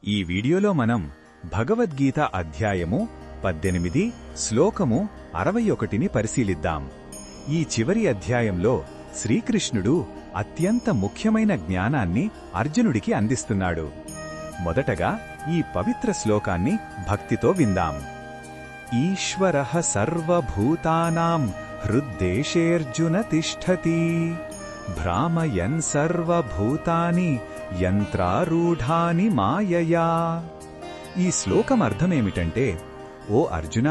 ఈ వీడియోలో మనం భగవద్గీత అధ్యాయము 18 శ్లోకము 61ని పరిశీలిద్దాం. ఈ చివరి అధ్యాయంలో శ్రీకృష్ణుడు అత్యంత ముఖ్యమైన జ్ఞానాన్ని అర్జునుడికి అందిస్తున్నాడు. మొదటగా ఈ పవిత్ర శ్లోకాన్ని భక్తితో విందాం. ఈశ్వరః సర్వభూతానాం హృద్దేశేర్జున తిష్ఠతి భ్రామయన్ సర్వభూతాని యంత్రారూఢాని మాయయా. ఈ శ్లోకం అర్థమేమిటంటే, ఓ అర్జున,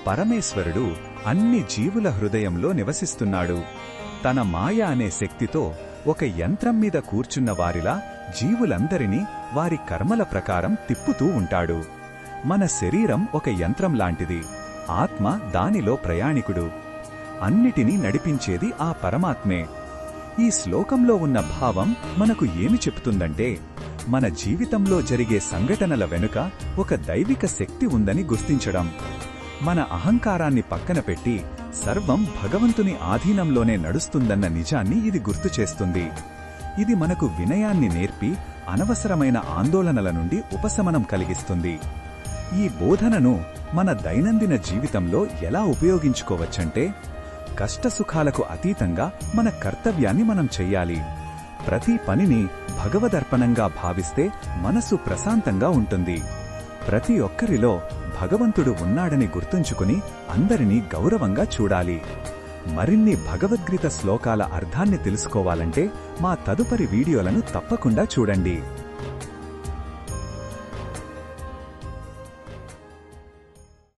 పరమేశ్వరుడు అన్ని జీవుల హృదయంలో నివసిస్తున్నాడు. తన మాయ అనే శక్తితో ఒక యంత్రం మీద కూర్చున్న వారిలా జీవులందరినీ వారి కర్మల ప్రకారం తిప్పుతూ ఉంటాడు. మన శరీరం ఒక యంత్రం లాంటిది, ఆత్మ దానిలో ప్రయాణికుడు. అన్నిటినీ నడిపించేది ఆ పరమాత్మే. ఈ శ్లోకంలో ఉన్న భావం మనకు ఏమి చెప్తుందంటే, మన జీవితంలో జరిగే సంఘటనల వెనుక ఒక దైవిక శక్తి ఉందని గుర్తించడం. మన అహంకారాన్ని పక్కన పెట్టి సర్వం భగవంతుని ఆధీనంలోనే నడుస్తుందన్న నిజాన్ని ఇది గుర్తుచేస్తుంది. ఇది మనకు వినయాన్ని నేర్పి అనవసరమైన ఆందోళనల నుండి ఉపశమనం కలిగిస్తుంది. ఈ బోధనను మన దైనందిన జీవితంలో ఎలా ఉపయోగించుకోవచ్చంటే, కష్టసుఖాలకు అతీతంగా మన కర్తవ్యాన్ని మనం చెయ్యాలి. ప్రతి పనిని భగవదర్పణంగా భావిస్తే మనసు ప్రశాంతంగా ఉంటుంది. ప్రతి ఒక్కరిలో భగవంతుడు ఉన్నాడని గుర్తుంచుకుని అందరినీ గౌరవంగా చూడాలి. మరిన్ని భగవద్గీత శ్లోకాల అర్థాన్ని తెలుసుకోవాలంటే మా తదుపరి వీడియోలను తప్పకుండా చూడండి.